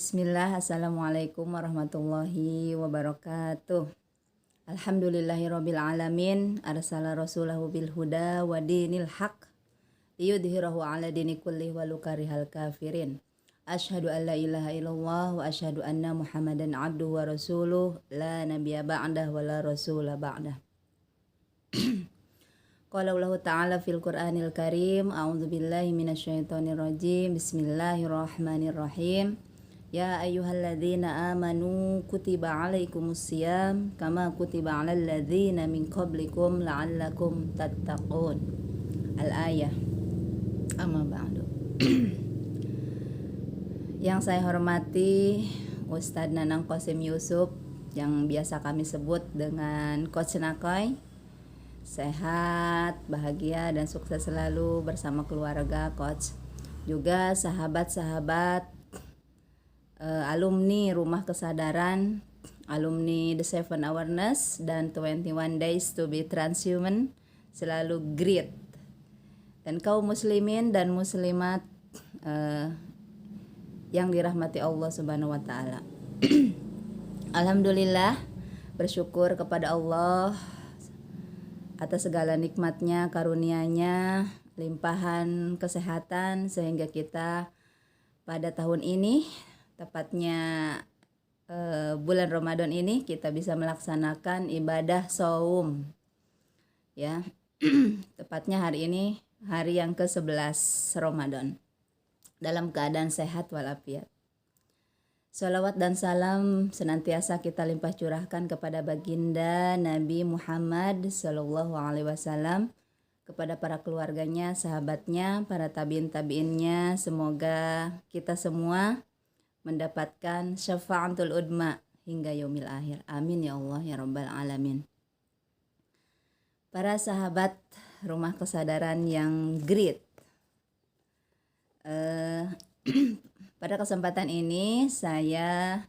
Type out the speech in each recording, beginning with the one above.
Bismillah, Assalamualaikum warahmatullahi wabarakatuh. Alhamdulillahirabbil alamin, arsala rasulahu bil huda wa dinil haq liyudhhirahu ala dini kulli walau karihal kafirin. Asyhadu an la ilaha illallah wa asyhadu anna Muhammadan abduhu wa rasuluh la nabiyya ba'dah wa la rasula ba'dah. Qala Allah ta'ala fil Qur'anil Karim, a'udzu billahi minasyaitonir rajim. Bismillahirrahmanirrahim. Ya ayyuhalladzina amanu kutiba alaikumusiyam kama kutiba alal ladzina min qablikum la'allakum tattaqun. Al-ayah. Amma ba'du. Yang saya hormati Ustadz Nanang Qasim Yusuf yang biasa kami sebut dengan Coach Nakoy. Sehat, bahagia, dan sukses selalu bersama keluarga Coach. Juga sahabat-sahabat alumni Rumah Kesadaran, alumni The Seven Awareness, dan 21 Days to be Transhuman, selalu great. Dan kaum muslimin dan muslimat yang dirahmati Allah Subhanahu wa Ta'ala. Alhamdulillah, bersyukur kepada Allah atas segala nikmatnya, karunia-Nya, limpahan kesehatan, sehingga kita pada tahun ini, tepatnya bulan Ramadan ini, kita bisa melaksanakan ibadah shaum, ya. Tepatnya hari ini hari yang ke-11 Ramadan, dalam keadaan sehat walafiat. Salawat dan salam senantiasa kita limpah curahkan kepada baginda Nabi Muhammad Sallallahu Alaihi Wasallam, kepada para keluarganya, sahabatnya, para tabiin-tabiinnya. Semoga kita semua mendapatkan syafa'atul udma hingga yaumil akhir. Amin ya Allah ya Rabbal Alamin. Para sahabat Rumah Kesadaran yang great, pada kesempatan ini saya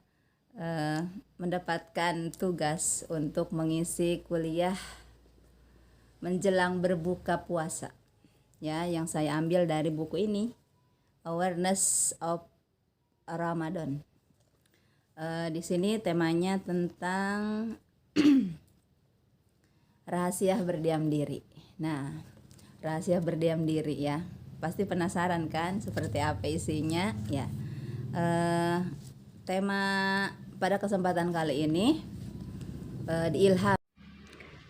mendapatkan tugas untuk mengisi kuliah menjelang berbuka puasa, ya, yang saya ambil dari buku ini, Awareness of Ramadan. Di sini temanya tentang rahasia berdiam diri. Nah, rahasia berdiam diri, ya, pasti penasaran kan seperti apa isinya, ya. Tema pada kesempatan kali ini diilham.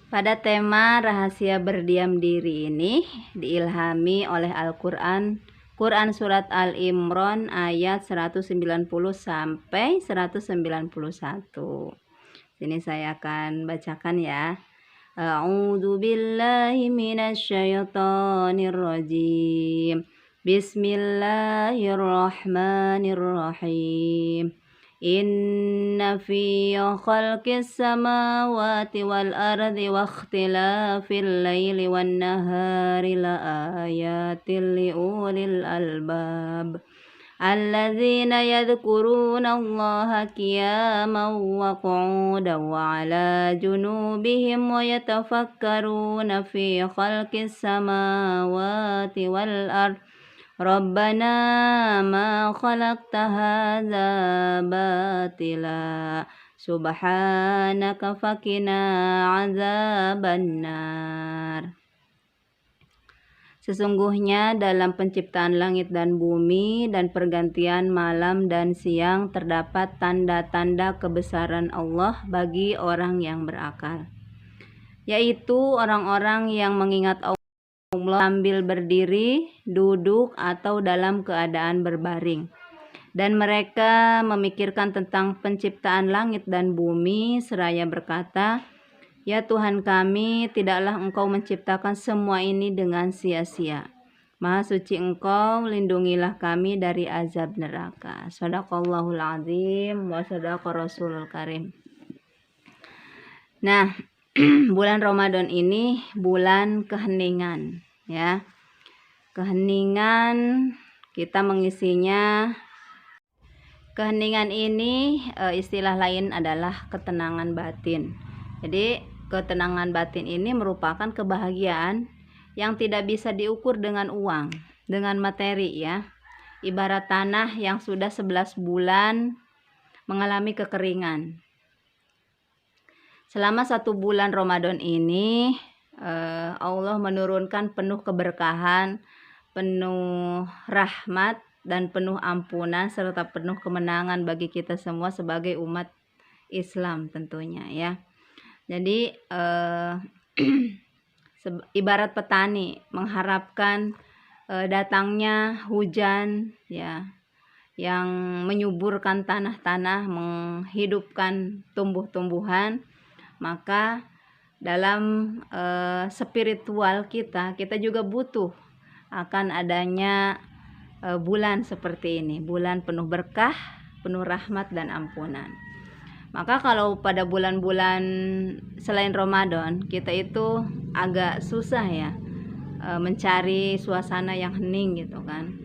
Pada tema rahasia berdiam diri ini diilhami oleh Al-Quran, Quran Surat Al-Imran ayat 190 sampai 191. Sini saya akan bacakan, ya. A'udzu billahi minasyaitonir rajim. Bismillahirrahmanirrahim. Inna fi khalqis samawati wal ardi wa ikhtilafil laili wan nahari la ayatin liulil albab alladzina yadhkuruna Allaha qiyaman wa qu'udan wa 'ala junubihim wa yatafakkaruna fi khalqis samawati wal ardi Rabbana ma khalaqta hadza batila subhanaka faqina azabannar. Sesungguhnya dalam penciptaan langit dan bumi dan pergantian malam dan siang terdapat tanda-tanda kebesaran Allah bagi orang yang berakal, yaitu orang-orang yang mengingat Allah sambil berdiri, duduk, atau dalam keadaan berbaring. Dan mereka memikirkan tentang penciptaan langit dan bumi seraya berkata, "Ya Tuhan kami, tidaklah Engkau menciptakan semua ini dengan sia-sia. Maha suci Engkau, lindungilah kami dari azab neraka." Shadaqallahul azim wa shadaqa rasulul karim. Nah, bulan Ramadan ini bulan keheningan, ya. Keheningan, kita mengisinya. Keheningan ini istilah lain adalah ketenangan batin. Jadi ketenangan batin ini merupakan kebahagiaan yang tidak bisa diukur dengan uang, dengan materi, ya. ibarat tanah yang sudah 11 bulan mengalami kekeringan. Selama 1 bulan Ramadan ini Allah menurunkan penuh keberkahan, penuh rahmat, dan penuh ampunan serta penuh kemenangan bagi kita semua sebagai umat Islam tentunya ya. Jadi ibarat petani mengharapkan datangnya hujan ya, yang menyuburkan tanah-tanah, menghidupkan tumbuh-tumbuhan, maka dalam spiritual kita juga butuh akan adanya bulan seperti ini, bulan penuh berkah, penuh rahmat dan ampunan. Maka kalau pada bulan-bulan selain Ramadan kita itu agak susah ya mencari suasana yang hening gitu kan.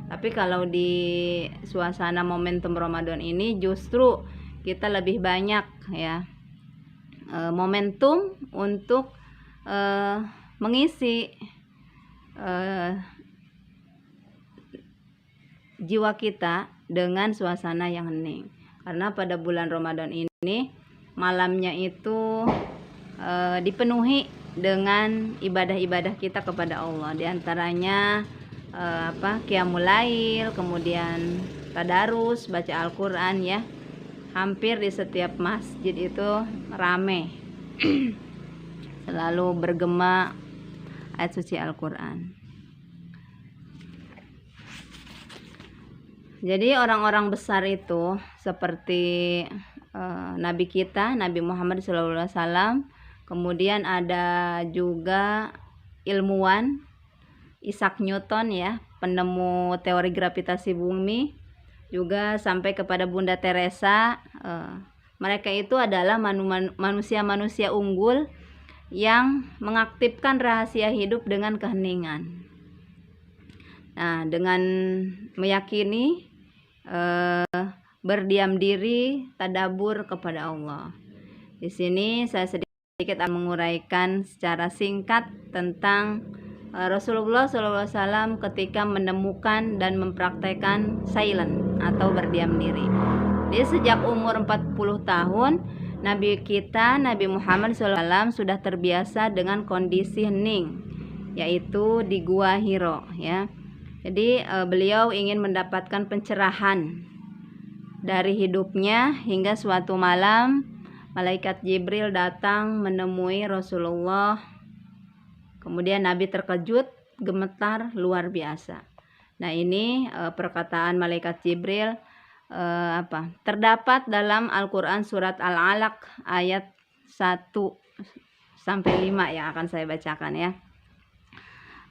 Tapi kalau di suasana momentum Ramadan ini justru kita lebih banyak ya momentum untuk mengisi jiwa kita dengan suasana yang hening. Karena pada bulan Ramadan ini malamnya itu dipenuhi dengan ibadah-ibadah kita kepada Allah. Di antaranya qiyamul lail, kemudian tadarus, baca Al-Qur'an ya. Hampir di setiap masjid itu rame. Selalu bergema ayat suci Al-Qur'an. Jadi orang-orang besar itu seperti Nabi kita, Nabi Muhammad SAW, kemudian ada juga ilmuwan Isaac Newton ya, penemu teori gravitasi bumi, juga sampai kepada Bunda Teresa. Mereka itu adalah manusia-manusia unggul yang mengaktifkan rahasia hidup dengan keheningan. Nah, dengan meyakini berdiam diri, tadabur kepada Allah. Di sini saya sedikit menguraikan secara singkat tentang Rasulullah SAW ketika menemukan dan mempraktekkan silent atau berdiam diri. Jadi sejak umur 40 tahun Nabi kita, Nabi Muhammad SAW sudah terbiasa dengan kondisi hening, yaitu di Gua Hiro ya. Jadi beliau ingin mendapatkan pencerahan dari hidupnya hingga suatu malam malaikat Jibril datang menemui Rasulullah. Kemudian Nabi terkejut, gemetar luar biasa. Nah, ini perkataan malaikat Jibril terdapat dalam Al-Qur'an surat Al-Alaq ayat 1 sampai 5 yang akan saya bacakan ya.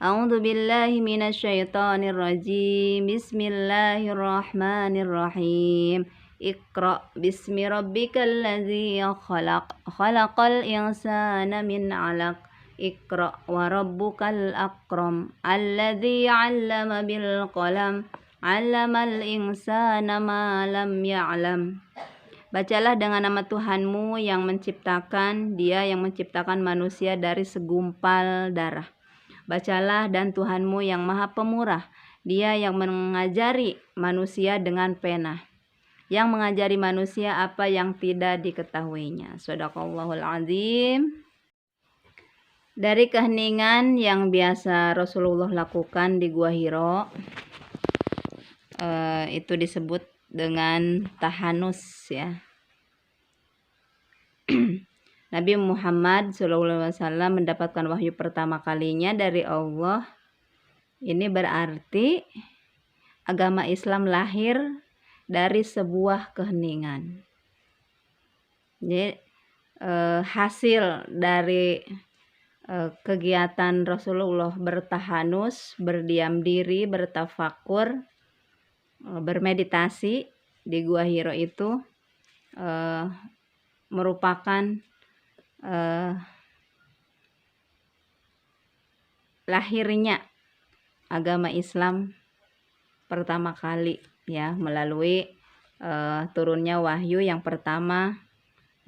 A'udzu billahi minasyaitonir rajim. Bismillahirrahmanirrahim. Iqra bismi rabbikal ladzi khalaq. Khalaqal insana min 'alaq. Iqra wa rabbukal akram. Alladzi 'allama bil qalam. 'Allamal insana ma lam ya'lam. Bacalah dengan nama Tuhanmu yang menciptakan, Dia yang menciptakan manusia dari segumpal darah. Bacalah dan Tuhanmu yang Maha Pemurah, Dia yang mengajari manusia dengan pena, yang mengajari manusia apa yang tidak diketahuinya. Shadaqallahul azim. Dari keheningan yang biasa Rasulullah lakukan di Gua Hiro, itu disebut dengan tahanus ya. Nabi Muhammad SAW mendapatkan wahyu pertama kalinya dari Allah. Ini berarti agama Islam lahir dari sebuah keheningan. Jadi hasil dari kegiatan Rasulullah bertahanus, berdiam diri, bertafakur, bermeditasi di Gua Hiro itu merupakan lahirnya agama Islam pertama kali ya, melalui turunnya wahyu yang pertama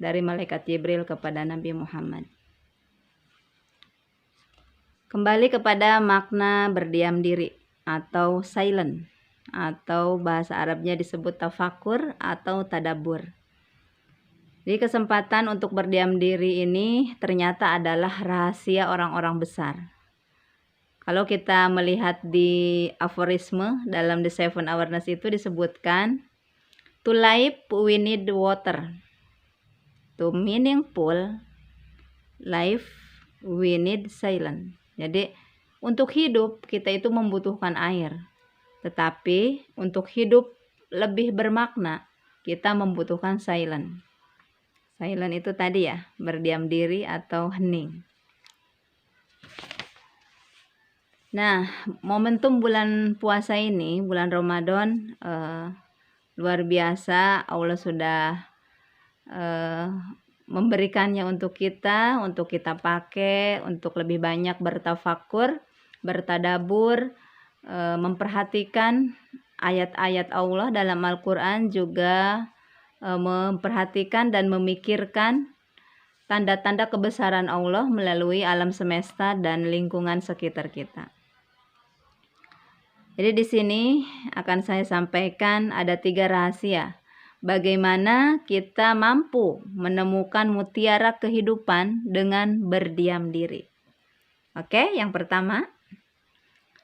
dari malaikat Jibril kepada Nabi Muhammad. Kembali kepada makna berdiam diri atau silent. atau bahasa Arabnya disebut tafakur atau tadabur. Jadi kesempatan untuk berdiam diri ini ternyata adalah rahasia orang-orang besar. Kalau kita melihat di aforisme dalam The Seven Awareness itu disebutkan, to live we need water, to meaningful life we need silence. Jadi untuk hidup kita itu membutuhkan air, tetapi untuk hidup lebih bermakna kita membutuhkan silence. Silent itu tadi ya, berdiam diri atau hening. Nah, momentum bulan puasa ini, bulan Ramadan, luar biasa. Allah sudah memberikannya untuk kita pakai, untuk lebih banyak bertafakur, bertadabur, memperhatikan ayat-ayat Allah dalam Al-Quran, juga memperhatikan dan memikirkan tanda-tanda kebesaran Allah melalui alam semesta dan lingkungan sekitar kita. Jadi di sini akan saya sampaikan ada 3 rahasia bagaimana kita mampu menemukan mutiara kehidupan dengan berdiam diri. Oke, yang pertama,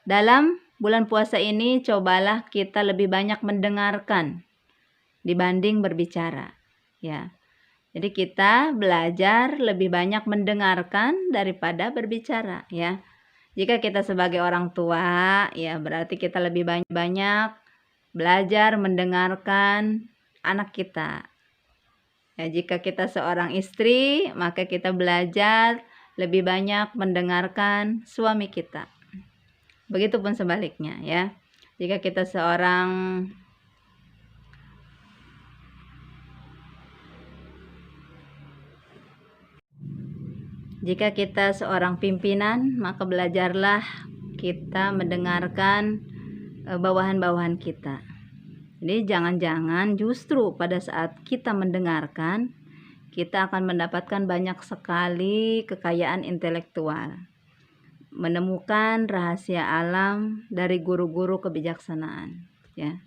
dalam bulan puasa ini cobalah kita lebih banyak mendengarkan dibanding berbicara, ya. Jadi kita belajar lebih banyak mendengarkan daripada berbicara, ya. Jika kita sebagai orang tua, ya berarti kita lebih banyak belajar mendengarkan anak kita. Ya, jika kita seorang istri, maka kita belajar lebih banyak mendengarkan suami kita. Begitupun sebaliknya, ya. Jika kita seorang pimpinan, maka belajarlah kita mendengarkan bawahan-bawahan kita. Jadi jangan-jangan justru pada saat kita mendengarkan, kita akan mendapatkan banyak sekali kekayaan intelektual, menemukan rahasia alam dari guru-guru kebijaksanaan, ya.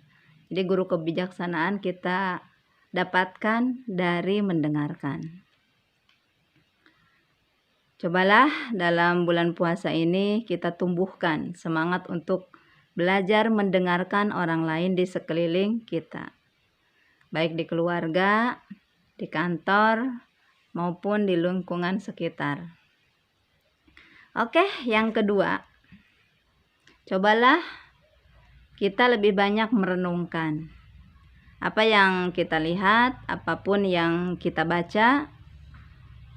Jadi guru kebijaksanaan kita dapatkan dari mendengarkan. Cobalah dalam bulan puasa ini kita tumbuhkan semangat untuk belajar mendengarkan orang lain di sekeliling kita, baik di keluarga, di kantor, maupun di lingkungan sekitar. Oke, yang kedua, cobalah kita lebih banyak merenungkan apa yang kita lihat, apapun yang kita baca,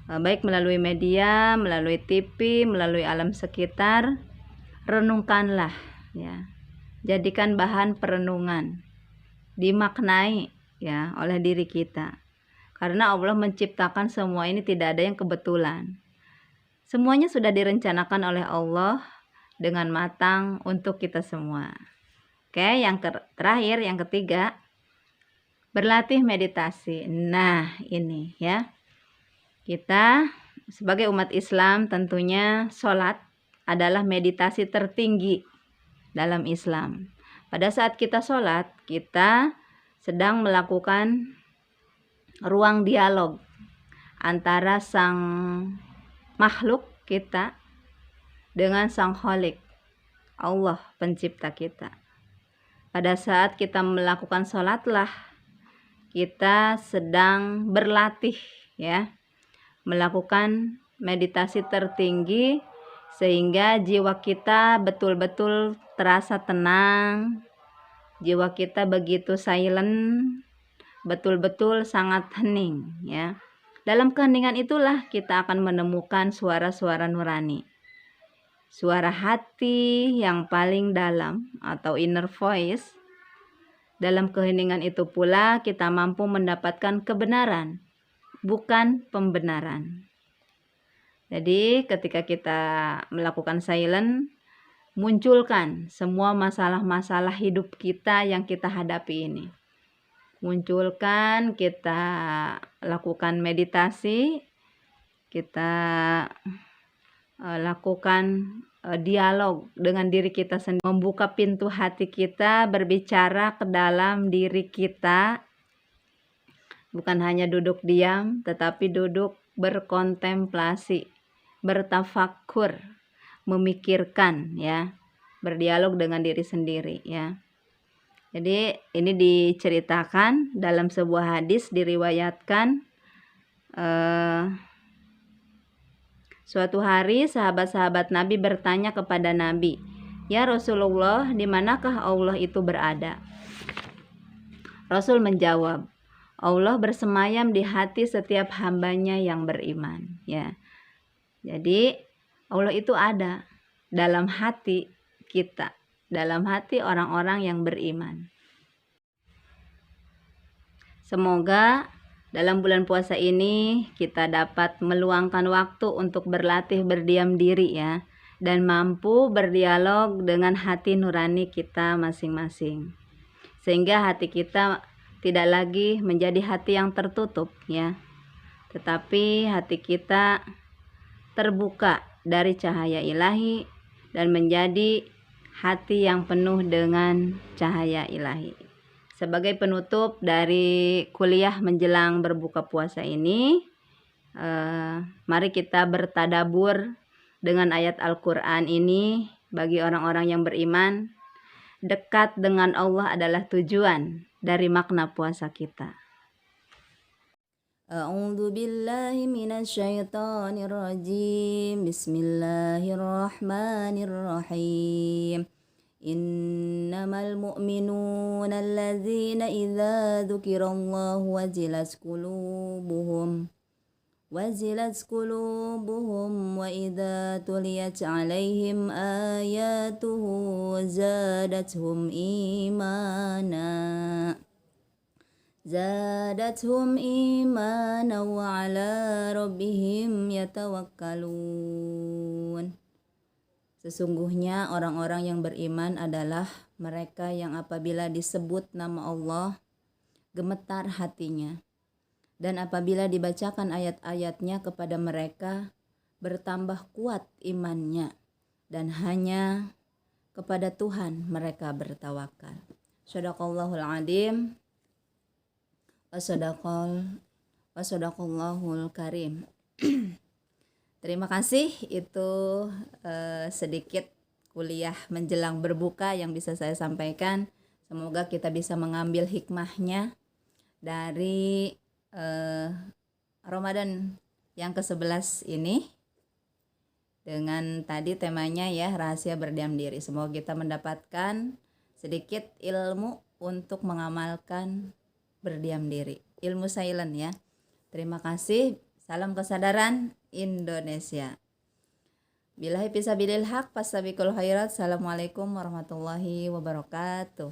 baik melalui media, melalui TV, melalui alam sekitar. Renungkanlah, ya. Jadikan bahan perenungan, dimaknai, ya, oleh diri kita. Karena Allah menciptakan semua ini tidak ada yang kebetulan. Semuanya sudah direncanakan oleh Allah dengan matang untuk kita semua. Oke, yang terakhir, yang ketiga, berlatih meditasi. Nah, ini ya. Kita sebagai umat Islam tentunya sholat adalah meditasi tertinggi dalam Islam. Pada saat kita sholat, kita sedang melakukan ruang dialog antara sang makhluk kita dengan sang Khalik, Allah pencipta kita. Pada saat kita melakukan sholatlah kita sedang berlatih, ya, melakukan meditasi tertinggi sehingga jiwa kita betul-betul terasa tenang, jiwa kita begitu silent, betul-betul sangat hening, ya. Dalam keheningan itulah kita akan menemukan suara-suara nurani, suara hati yang paling dalam atau inner voice. Dalam keheningan itu pula kita mampu mendapatkan kebenaran, bukan pembenaran. Jadi ketika kita melakukan silent, munculkan semua masalah-masalah hidup kita yang kita hadapi ini. Munculkan, kita lakukan meditasi, kita lakukan dialog dengan diri kita sendiri, membuka pintu hati kita, berbicara ke dalam diri kita, bukan hanya duduk diam, tetapi duduk berkontemplasi, bertafakur, memikirkan ya, berdialog dengan diri sendiri ya. Jadi ini diceritakan dalam sebuah hadis, diriwayatkan suatu hari sahabat-sahabat Nabi bertanya kepada Nabi, "Ya Rasulullah, di manakah Allah itu berada?" Rasul menjawab, "Allah bersemayam di hati setiap hambanya yang beriman." Ya. Jadi Allah itu ada dalam hati kita, dalam hati orang-orang yang beriman. Semoga dalam bulan puasa ini kita dapat meluangkan waktu untuk berlatih berdiam diri ya, dan mampu berdialog dengan hati nurani kita masing-masing. Sehingga hati kita tidak lagi menjadi hati yang tertutup ya, tetapi hati kita terbuka dari cahaya ilahi dan menjadi hati yang penuh dengan cahaya ilahi. Sebagai penutup dari kuliah menjelang berbuka puasa ini, mari kita bertadabur dengan ayat Al-Quran ini. Bagi orang-orang yang beriman, dekat dengan Allah adalah tujuan dari makna puasa kita. A'udzu billahi minasyaitonir rajim. Bismillahirrahmanirrahim. Innamal mu'minuna alladzina idza dzukirallahu wajilat qulubuhum wa idza tuliyat 'alaihim ayatuhu zadatuhum imana wa 'ala rabbihim yatawakkalun. Sesungguhnya orang-orang yang beriman adalah mereka yang apabila disebut nama Allah, gemetar hatinya. Dan apabila dibacakan ayat-ayatnya kepada mereka, bertambah kuat imannya. Dan hanya kepada Tuhan mereka bertawakal. Shadaqallahul adzim wa sadaqallahul karim. Terima kasih, itu sedikit kuliah menjelang berbuka yang bisa saya sampaikan. Semoga kita bisa mengambil hikmahnya dari Ramadan yang ke-11 ini. Dengan tadi temanya ya, rahasia berdiam diri. Semoga kita mendapatkan sedikit ilmu untuk mengamalkan berdiam diri. Ilmu silent ya. Terima kasih. Salam kesadaran Indonesia. Billahi fisabilil haq, fastabiqul khairat. Assalamualaikum warahmatullahi wabarakatuh.